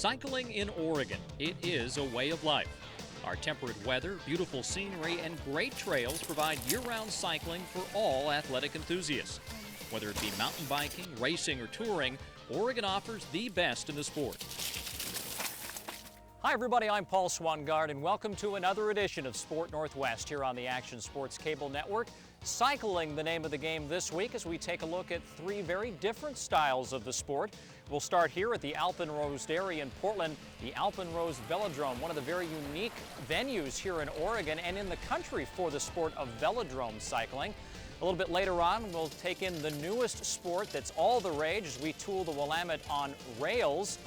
Cycling in Oregon, it is a way of life. Our temperate weather, beautiful scenery, and great trails provide year-round cycling for all athletic enthusiasts. Whether it be mountain biking, racing, or touring, Oregon offers the best in the sport. Hi everybody, I'm Paul Swangard and welcome to another edition of Sport Northwest here on the Action Sports Cable Network. Cycling, the name of the game this week, as we take a look at three very different styles of the sport. We'll start here at the Alpenrose Dairy in Portland, the Alpenrose Velodrome, one of the very unique venues here in Oregon and in the country for the sport of velodrome cycling. A little bit later on, we'll take in the newest sport that's all the rage as we tool the Willamette on rails.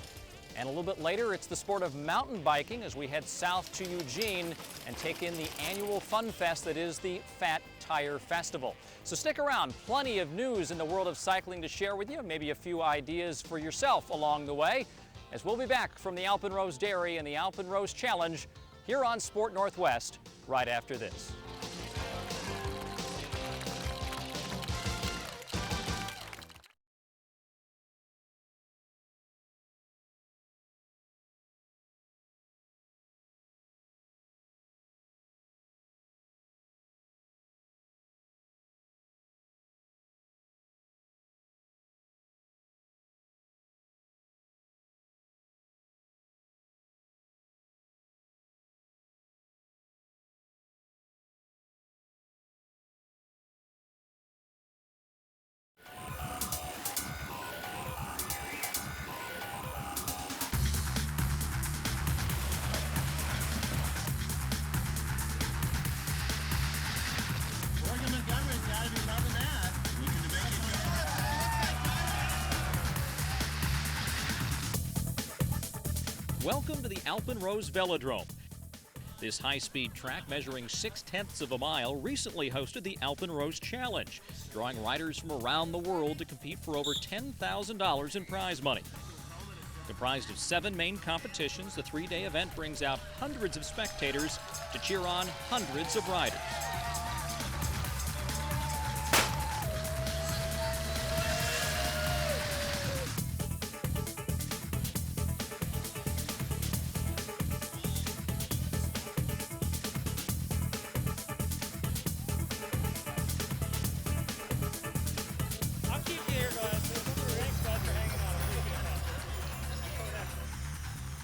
And a little bit later, it's the sport of mountain biking as we head south to Eugene and take in the annual fun fest that is the Fat Tire Festival. So stick around, plenty of news in the world of cycling to share with you, maybe a few ideas for yourself along the way, as we'll be back from the Alpenrose Dairy and the Alpenrose Challenge here on Sport Northwest right after this. Welcome to the Alpenrose Velodrome. This high-speed track measuring 0.6 of a mile recently hosted the Alpenrose Challenge, drawing riders from around the world to compete for over $10,000 in prize money. Comprised of 7 main competitions, the 3-day event brings out hundreds of spectators to cheer on hundreds of riders.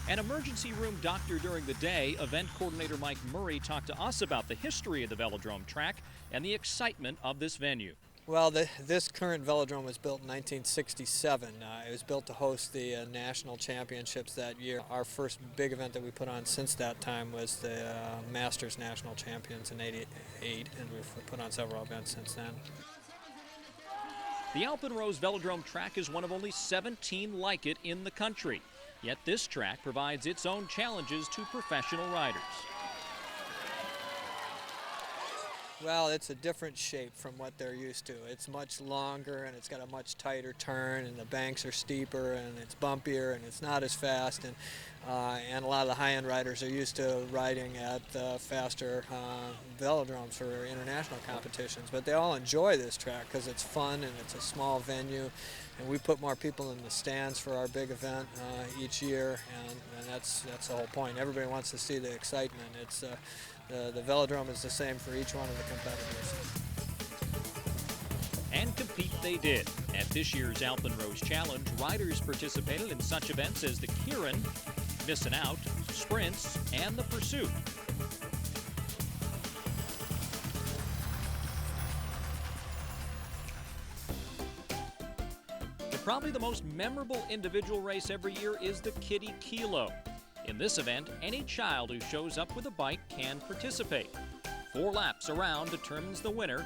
An emergency room doctor during the day, event coordinator Mike Murray talked to us about the history of the velodrome track and the excitement of this venue. Well, this current velodrome was built in 1967. It was built to host the national championships that year. Our first big event that we put on since that time was the Masters National Champions in '88, and we've put on several events since then. The Alpenrose Velodrome track is one of only 17 like it in the country. Yet this track provides its own challenges to professional riders. Well, it's a different shape from what they're used to. It's much longer and it's got a much tighter turn, and the banks are steeper and it's bumpier and it's not as fast. And a lot of the high-end riders are used to riding at faster velodromes for international competitions. But they all enjoy this track because it's fun and it's a small venue. And we put more people in the stands for our big event each year, and that's the whole point. Everybody wants to see the excitement. It's the velodrome is the same for each one of the competitors. And compete they did. At this year's Alpenrose Challenge, riders participated in such events as the Keirin, Missing Out, Sprints, and the Pursuit. Probably the most memorable individual race every year is the Kitty Kilo. In this event, any child who shows up with a bike can participate. 4 laps around determines the winner.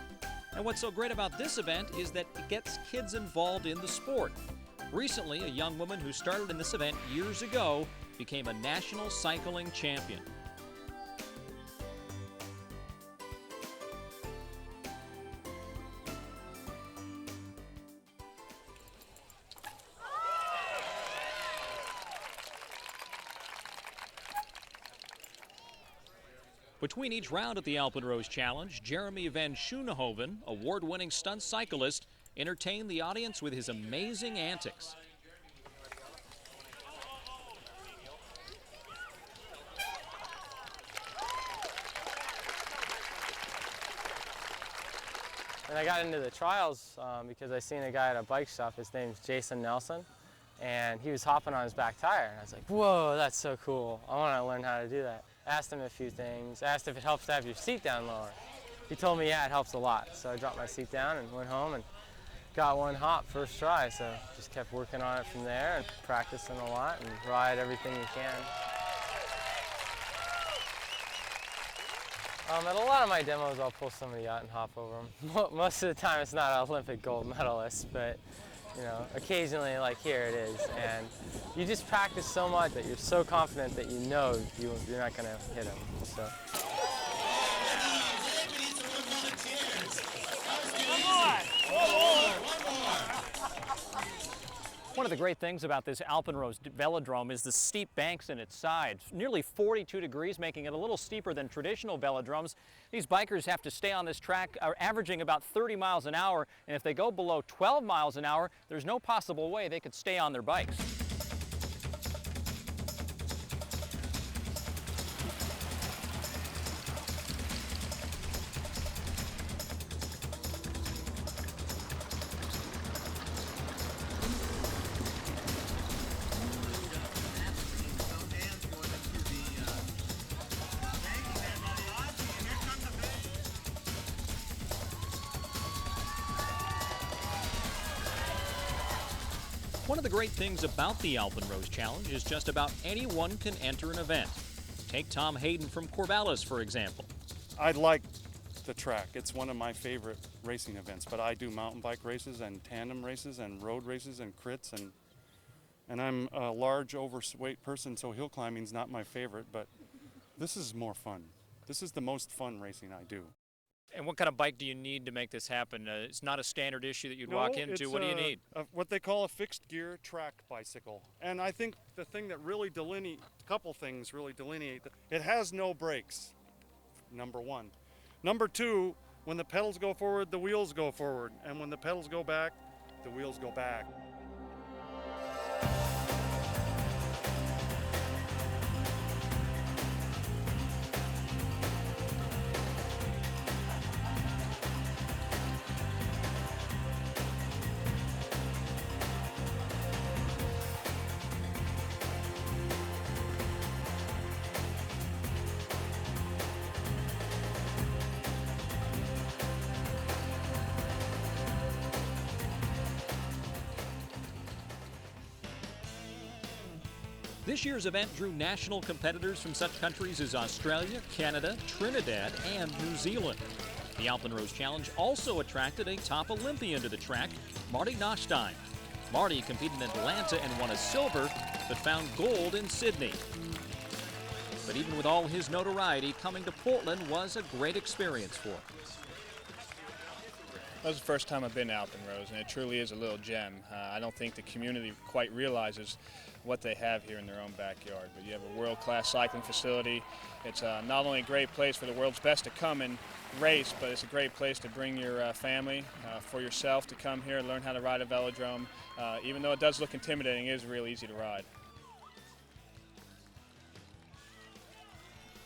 And what's so great about this event is that it gets kids involved in the sport. Recently, a young woman who started in this event years ago became a national cycling champion. Between each round at the Alpenrose Challenge, Jeremy Van Schoonhoven, award-winning stunt cyclist, entertained the audience with his amazing antics. And I got into the trials because I seen a guy at a bike shop. His name's Jason Nelson, and he was hopping on his back tire. And I was like, whoa, that's so cool. I want to learn how to do that. Asked him a few things. Asked if it helps to have your seat down lower. He told me, yeah, it helps a lot. So I dropped my seat down and went home and got one hop first try. So just kept working on it from there and practicing a lot and ride everything you can. At a lot of my demos, I'll pull somebody out and hop over them. Most of the time, it's not an Olympic gold medalist, but you know, occasionally, like here it is. And you just practice so much that you're so confident that you know you're not going to hit them. So. One of the great things about this Alpenrose velodrome is the steep banks in its sides. Nearly 42 degrees, making it a little steeper than traditional velodromes. These bikers have to stay on this track, averaging about 30 miles an hour, and if they go below 12 miles an hour, there's no possible way they could stay on their bikes. One of the great things about the Alpenrose Challenge is just about anyone can enter an event. Take Tom Hayden from Corvallis, for example. I like the track. It's one of my favorite racing events, but I do mountain bike races and tandem races and road races and crits, and I'm a large, overweight person, so hill climbing's not my favorite, but this is more fun. This is the most fun racing I do. And what kind of bike do you need to make this happen? It's not a standard issue that you'd walk into. What do you need? What they call a fixed gear track bicycle. And I think the thing that really a couple things really delineate, it has no brakes, number one. Number two, when the pedals go forward, the wheels go forward. And when the pedals go back, the wheels go back. This year's event drew national competitors from such countries as Australia, Canada, Trinidad, and New Zealand. The Alpenrose Challenge also attracted a top Olympian to the track, Marty Nostein. Marty competed in Atlanta and won a silver, but found gold in Sydney. But even with all his notoriety, coming to Portland was a great experience for him. That was the first time I've been to Alpenrose, and it truly is a little gem. I don't think the community quite realizes what they have here in their own backyard. But you have a world-class cycling facility. It's not only a great place for the world's best to come and race, but it's a great place to bring your family, for yourself to come here and learn how to ride a velodrome. Even though it does look intimidating, it is real easy to ride.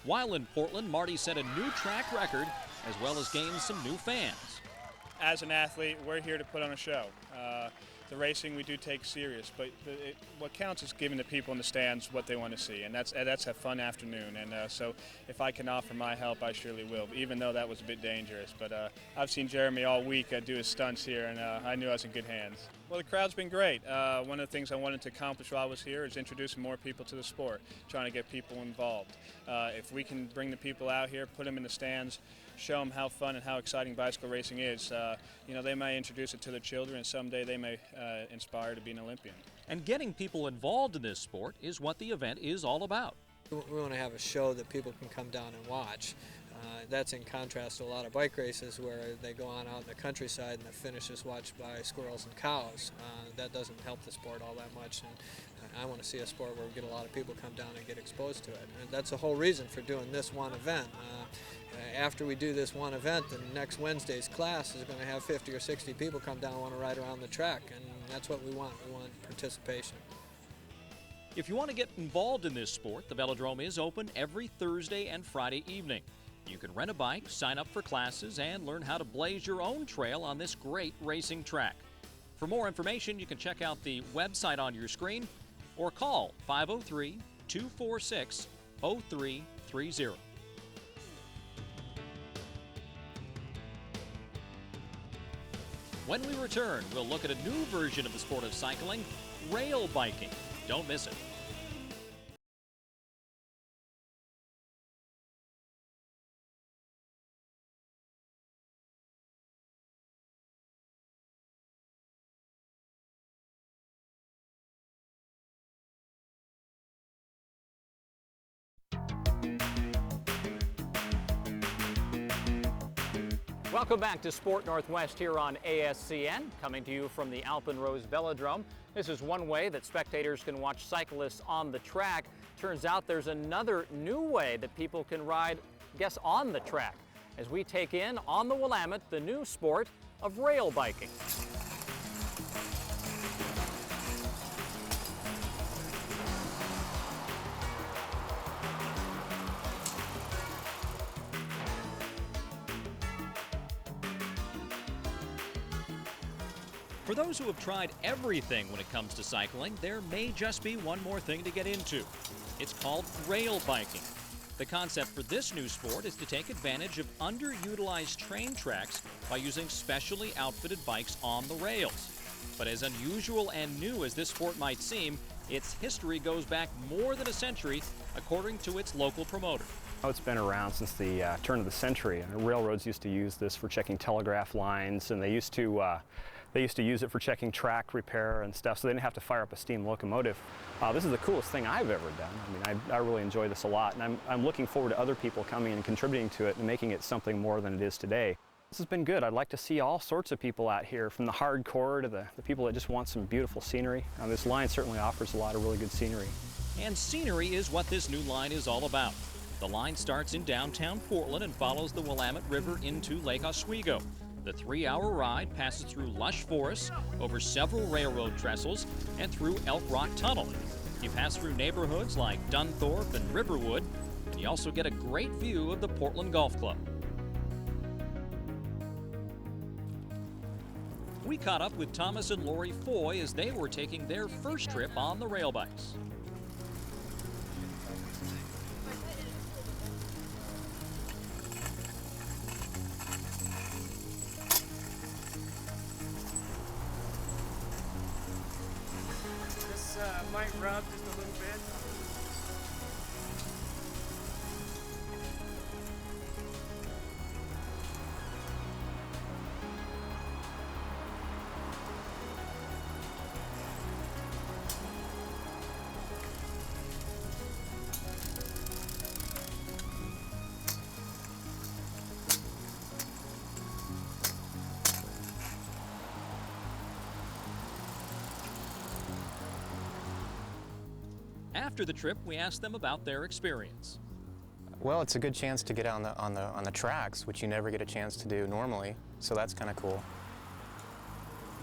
While in Portland, Marty set a new track record as well as gained some new fans. As an athlete, we're here to put on a show. The racing we do take serious, but what counts is giving the people in the stands what they want to see, and that's a fun afternoon. And so if I can offer my help, I surely will, even though that was a bit dangerous. But I've seen Jeremy all week do his stunts here, and I knew I was in good hands. Well, the crowd's been great. One of the things I wanted to accomplish while I was here is introducing more people to the sport, trying to get people involved. If we can bring the people out here, put them in the stands, show them how fun and how exciting bicycle racing is, you know, they may introduce it to their children, and someday they may inspire to be an Olympian. And getting people involved in this sport is what the event is all about. We want to have a show that people can come down and watch. That's in contrast to a lot of bike races where they go on out in the countryside and the finish is watched by squirrels and cows. That doesn't help the sport all that much. And I want to see a sport where we get a lot of people come down and get exposed to it. And that's the whole reason for doing this one event. After we do this one event, then next Wednesday's class is going to have 50 or 60 people come down and want to ride around the track. And that's what we want. We want participation. If you want to get involved in this sport, the velodrome is open every Thursday and Friday evening. You can rent a bike, sign up for classes, and learn how to blaze your own trail on this great racing track. For more information, you can check out the website on your screen or call 503-246-0330. When we return, we'll look at a new version of the sport of cycling, rail biking. Don't miss it. Welcome back to Sport Northwest here on ASCN, coming to you from the Alpenrose Velodrome. This is one way that spectators can watch cyclists on the track. Turns out there's another new way that people can ride, guess, on the track, as we take in on the Willamette the new sport of rail biking. For those who have tried everything when it comes to cycling, there may just be one more thing to get into. It's called rail biking. The concept for this new sport is to take advantage of underutilized train tracks by using specially outfitted bikes on the rails. But as unusual and new as this sport might seem, its history goes back more than a century, according to its local promoter. It's been around since the turn of the century, and railroads used to use this for checking telegraph lines, and they used to use it for checking track repair and stuff, so they didn't have to fire up a steam locomotive. This is the coolest thing I've ever done. I mean, I really enjoy this a lot, and I'm looking forward to other people coming and contributing to it and making it something more than it is today. This has been good. I'd like to see all sorts of people out here, from the hardcore to the people that just want some beautiful scenery. This line certainly offers a lot of really good scenery. And scenery is what this new line is all about. The line starts in downtown Portland and follows the Willamette River into Lake Oswego. The 3-hour ride passes through lush forests, over several railroad trestles, and through Elk Rock Tunnel. You pass through neighborhoods like Dunthorpe and Riverwood, and you also get a great view of the Portland Golf Club. We caught up with Thomas and Lori Foy as they were taking their first trip on the rail bikes. Might rub just a little bit. After the trip, we asked them about their experience. Well, it's a good chance to get out on the tracks, which you never get a chance to do normally, so that's kind of cool.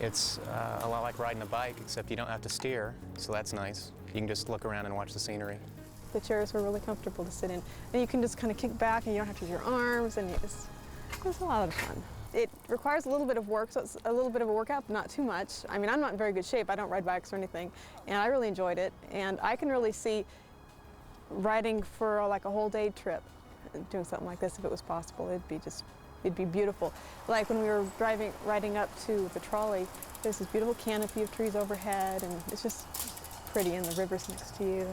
It's a lot like riding a bike, except you don't have to steer, so that's nice. You can just look around and watch the scenery. The chairs were really comfortable to sit in, and you can just kind of kick back, and you don't have to use your arms, and it's a lot of fun. It requires a little bit of work, so it's a little bit of a workout, but not too much. I mean, I'm not in very good shape. I don't ride bikes or anything, and I really enjoyed it. And I can really see riding for like a whole day trip, doing something like this if it was possible. It'd be beautiful. Like when we were riding up to the trolley, there's this beautiful canopy of trees overhead, and it's just pretty, and the river's next to you.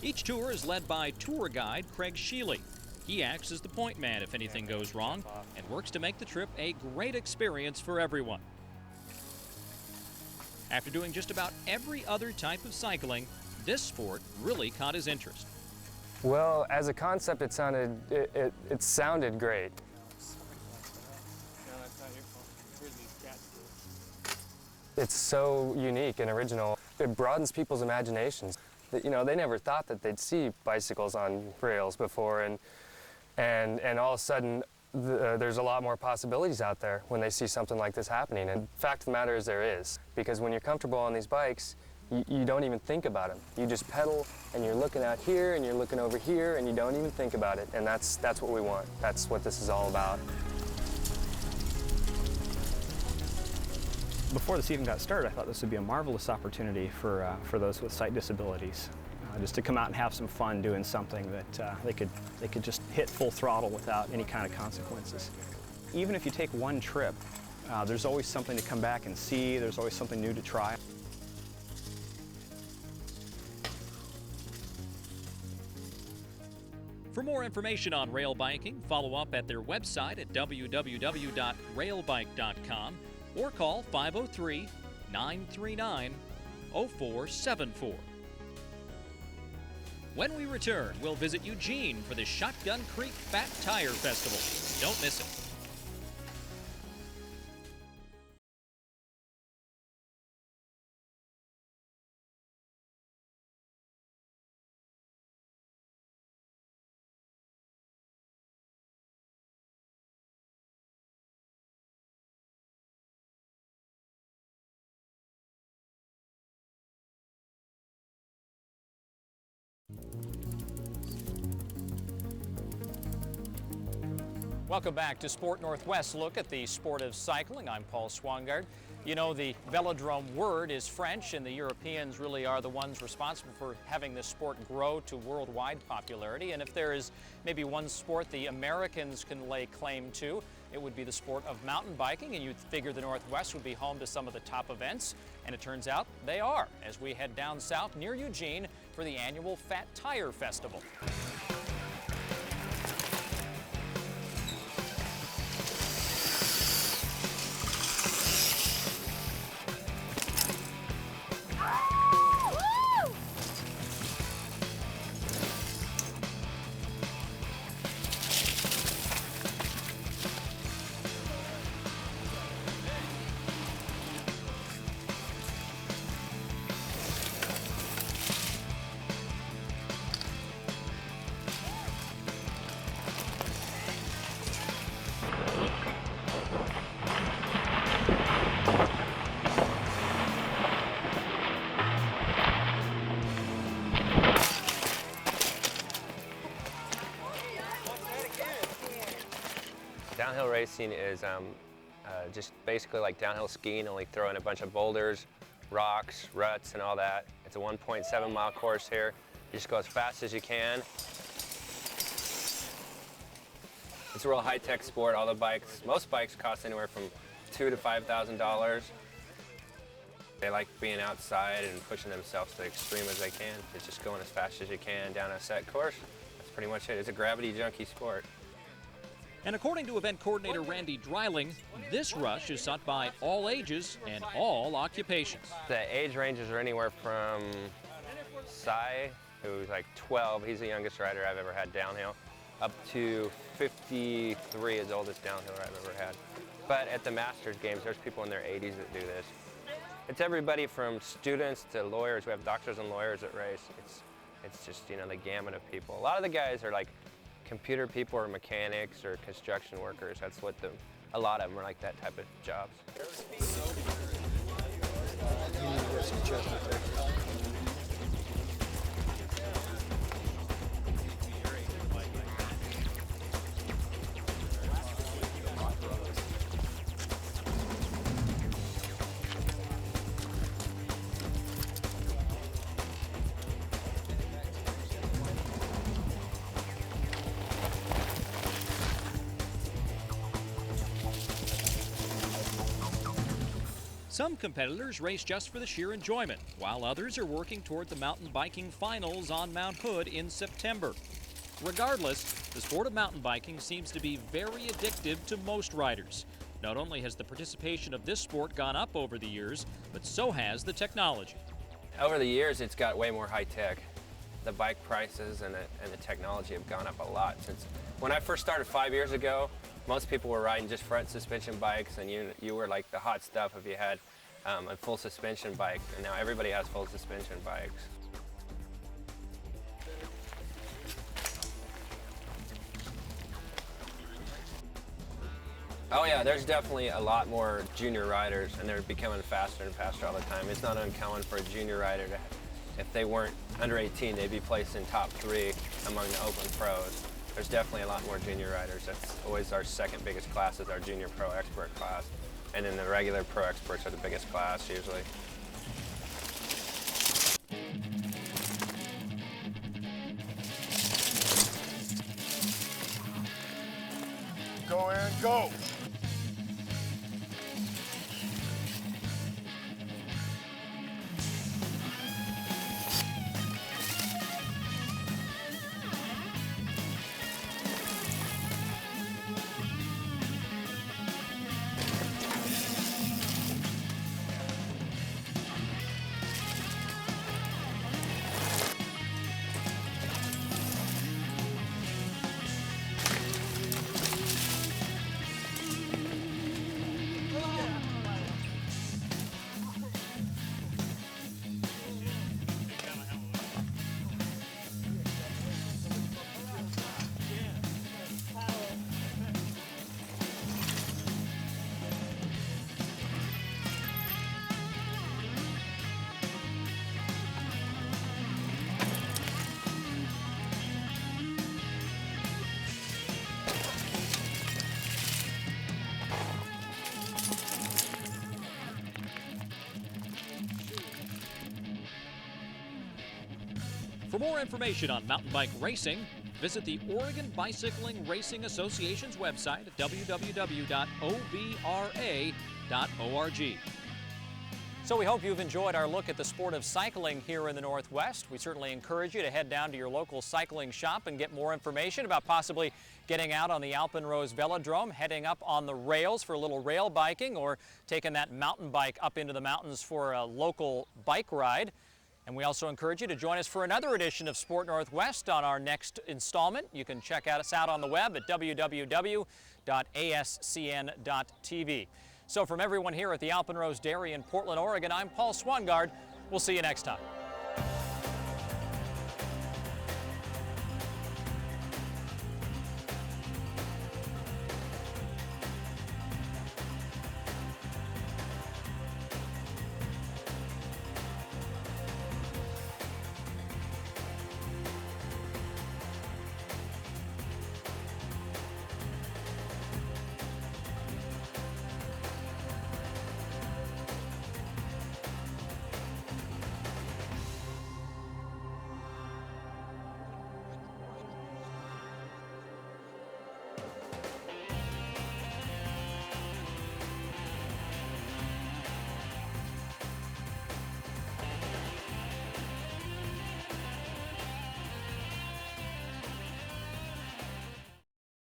Each tour is led by tour guide Craig Sheely. He acts as the point man if anything goes wrong and works to make the trip a great experience for everyone. After doing just about every other type of cycling, this sport really caught his interest. Well, as a concept, it sounded great. It's so unique and original. It broadens people's imaginations. You know, they never thought that they'd see bicycles on rails before, and all of a sudden, there's a lot more possibilities out there when they see something like this happening. And fact of the matter is there is, because when you're comfortable on these bikes, you don't even think about them. You just pedal and you're looking out here and you're looking over here and you don't even think about it. And that's what we want. That's what this is all about. Before this even got started, I thought this would be a marvelous opportunity for those with sight disabilities, just to come out and have some fun doing something that they could just hit full throttle without any kind of consequences. Even if you take one trip, there's always something to come back and see. There's always something new to try. For more information on rail biking, follow up at their website at www.railbike.com or call 503-939-0474. When we return, we'll visit Eugene for the Shotgun Creek Fat Tire Festival. Don't miss it. Welcome back to Sport Northwest. Look at the sport of cycling. I'm Paul Swangard. You know, the velodrome word is French, and the Europeans really are the ones responsible for having this sport grow to worldwide popularity. And if there is maybe one sport the Americans can lay claim to, it would be the sport of mountain biking, and you'd figure the Northwest would be home to some of the top events, and it turns out they are, as we head down south near Eugene for the annual Fat Tire Festival. Downhill racing is just basically like downhill skiing, only throw in a bunch of boulders, rocks, ruts, and all that. It's a 1.7 mile course here. You just go as fast as you can. It's a real high-tech sport. All the bikes, most bikes cost anywhere from $2,000 to $5,000. They like being outside and pushing themselves to the extreme as they can. It's just going as fast as you can down a set course. That's pretty much it. It's a gravity junkie sport. And according to event coordinator Randy Dreiling, this rush is sought by all ages and all occupations. The age ranges are anywhere from Cy, who's like 12, he's the youngest rider I've ever had downhill, up to 53, is the oldest downhill I've ever had. But at the Masters games, there's people in their 80s that do this. It's everybody from students to lawyers. We have doctors and lawyers that race. It's just, you know, the gamut of people. A lot of the guys are like computer people or mechanics or construction workers. That's what a lot of them are like that type of jobs. Some competitors race just for the sheer enjoyment, while others are working toward the mountain biking finals on Mount Hood in September. Regardless, the sport of mountain biking seems to be very addictive to most riders. Not only has the participation of this sport gone up over the years, but so has the technology. Over the years, it's got way more high-tech. The bike prices and the technology have gone up a lot. Since when I first started 5 years ago, most people were riding just front suspension bikes, and you were like the hot stuff if you had a full suspension bike, and now everybody has full suspension bikes. Oh yeah, there's definitely a lot more junior riders, and they're becoming faster and faster all the time. It's not uncommon for a junior rider to, if they weren't under 18, they'd be placed in top 3 among the Oakland pros. There's definitely a lot more junior riders. That's always our second biggest class, is our junior pro expert class. And then the regular pro experts are the biggest class usually. Go, Aaron, go! For more information on mountain bike racing, visit the Oregon Bicycling Racing Association's website at www.obra.org. So we hope you've enjoyed our look at the sport of cycling here in the Northwest. We certainly encourage you to head down to your local cycling shop and get more information about possibly getting out on the Alpenrose Velodrome, heading up on the rails for a little rail biking, or taking that mountain bike up into the mountains for a local bike ride. And we also encourage you to join us for another edition of Sport Northwest on our next installment. You can check us out on the web at www.ascn.tv. So from everyone here at the Alpenrose Dairy in Portland, Oregon, I'm Paul Swangard. We'll see you next time.